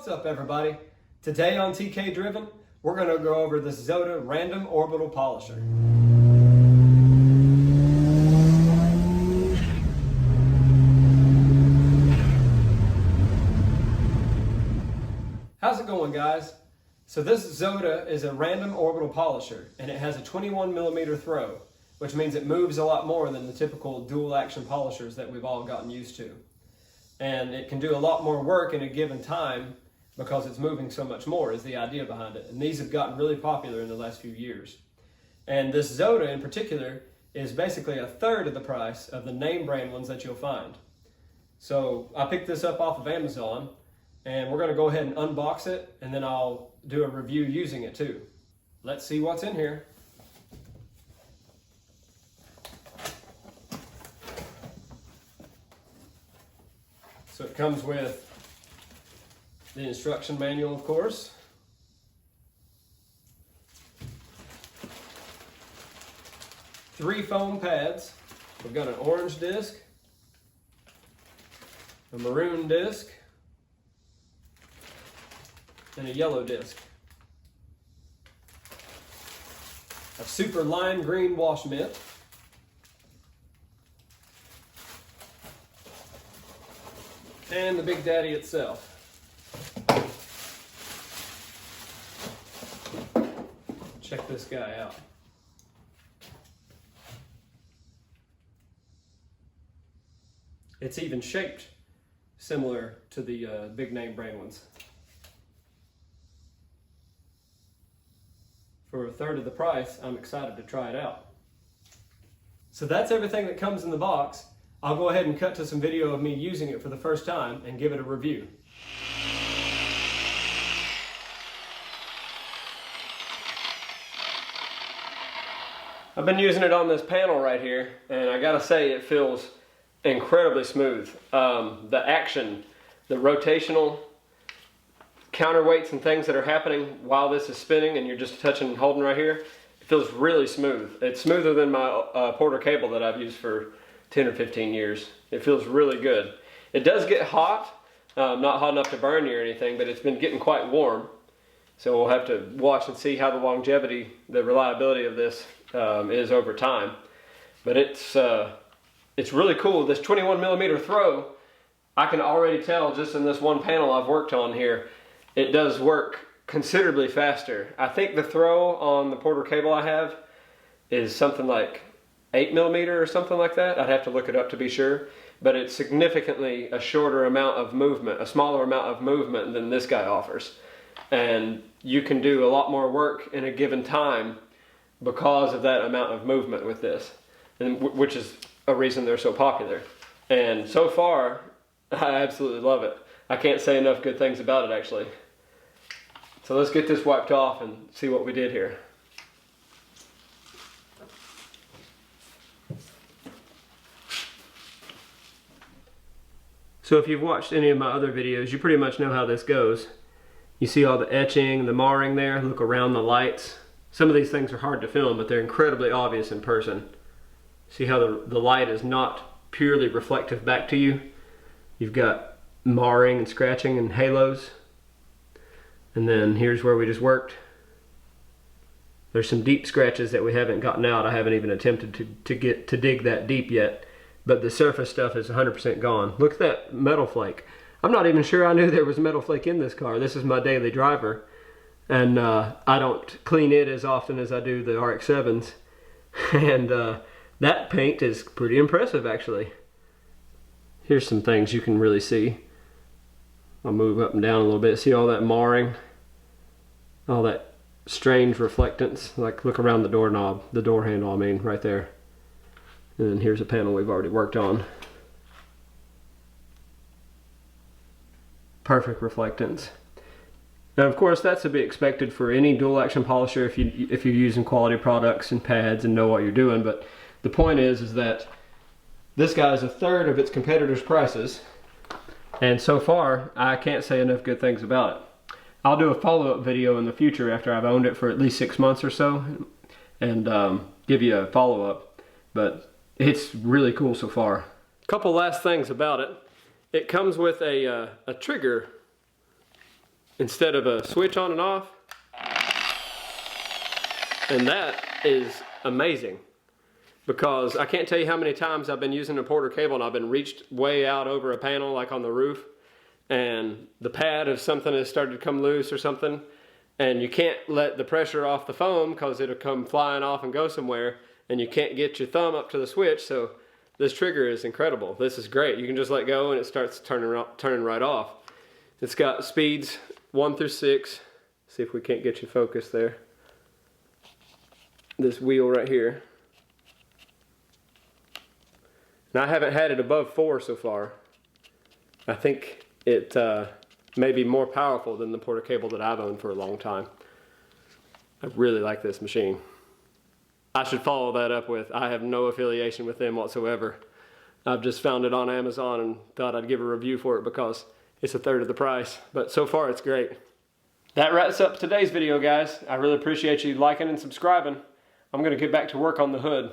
What's up, everybody? Today on TK Driven, we're going to go over this Zota random orbital polisher. How's it going, guys? So this Zota is a random orbital polisher, and it has a 21mm throw, which means it moves a lot more than the typical dual action polishers that we've all gotten used to. And it can do a lot more work in a given time because it's moving so much more is the idea behind it. And these have gotten really popular in the last few years. And this Zota in particular is basically a third of the price of the name brand ones that you'll find. So I picked this up off of Amazon, and we're going to go ahead and unbox it, and then I'll do a review using it too. Let's see what's in here. So it comes with the instruction manual, of course. Three foam pads. We've got an orange disc, a maroon disc, and a yellow disc. A super lime green wash mitt. And the Big Daddy itself. Check this guy out. It's even shaped similar to the big name brand ones. For a third of the price, I'm excited to try it out. So that's everything that comes in the box. I'll go ahead and cut to some video of me using it for the first time and give it a review. I've been using it on this panel right here, and I gotta say it feels incredibly smooth. The action, the rotational counterweights and things that are happening while this is spinning and you're just touching and holding right here, it feels really smooth. It's smoother than my Porter cable that I've used for 10 or 15 years. It feels really good. It does get hot, not hot enough to burn you or anything, but it's been getting quite warm. So we'll have to watch and see how the longevity, the reliability of this is over time. But it's really cool. This 21mm throw, I can already tell just in this one panel I've worked on here, it does work considerably faster. I think the throw on the Porter cable I have is something like 8mm or something like that. I'd have to look it up to be sure, but it's significantly a shorter amount of movement, a smaller amount of movement than this guy offers. And you can do a lot more work in a given time because of that amount of movement with this, and which is a reason they're so popular. And so far, I absolutely love it. I can't say enough good things about it, actually. So let's get this wiped off and see what we did here. So if you've watched any of my other videos, you pretty much know how this goes. You see all the etching, the marring there, look around the lights. Some of these things are hard to film, but they're incredibly obvious in person. See how the light is not purely reflective back to you? You've got marring and scratching and halos. And then here's where we just worked. There's some deep scratches that we haven't gotten out. I haven't even attempted to dig that deep yet. But the surface stuff is 100% gone. Look at that metal flake. I'm not even sure I knew there was metal flake in this car. This is my daily driver. And I don't clean it as often as I do the RX-7s. And that paint is pretty impressive, actually. Here's some things you can really see. I'll move up and down a little bit. See all that marring? All that strange reflectance. Like, look around the doorknob, the door handle, I mean, right there. And then here's a panel we've already worked on. Perfect reflectance. Now, of course, that's to be expected for any dual action polisher if you're using quality products and pads and know what you're doing. But the point is that this guy is a third of its competitors' prices. And so far, I can't say enough good things about it. I'll do a follow-up video in the future after I've owned it for at least 6 months or so and give you a follow-up. But it's really cool so far. Couple last things about it. It comes with a trigger instead of a switch on and off. And that is amazing, because I can't tell you how many times I've been using a Porter cable and I've been reached way out over a panel, like on the roof, and the pad of something has started to come loose or something, and you can't let the pressure off the foam because it'll come flying off and go somewhere, and you can't get your thumb up to the switch. So this trigger is incredible. This is great. You can just let go and it starts turning right off. It's got speeds 1 through 6. See if we can't get you focused there. This wheel right here. Now I haven't had it above 4 so far. I think it may be more powerful than the Porter cable that I've owned for a long time. I really like this machine. I should follow that up with, I have no affiliation with them whatsoever. I've just found it on Amazon and thought I'd give a review for it because it's 1/3 of the price. But so far it's great. That wraps up today's video, guys. I really appreciate you liking and subscribing. I'm gonna get back to work on the hood.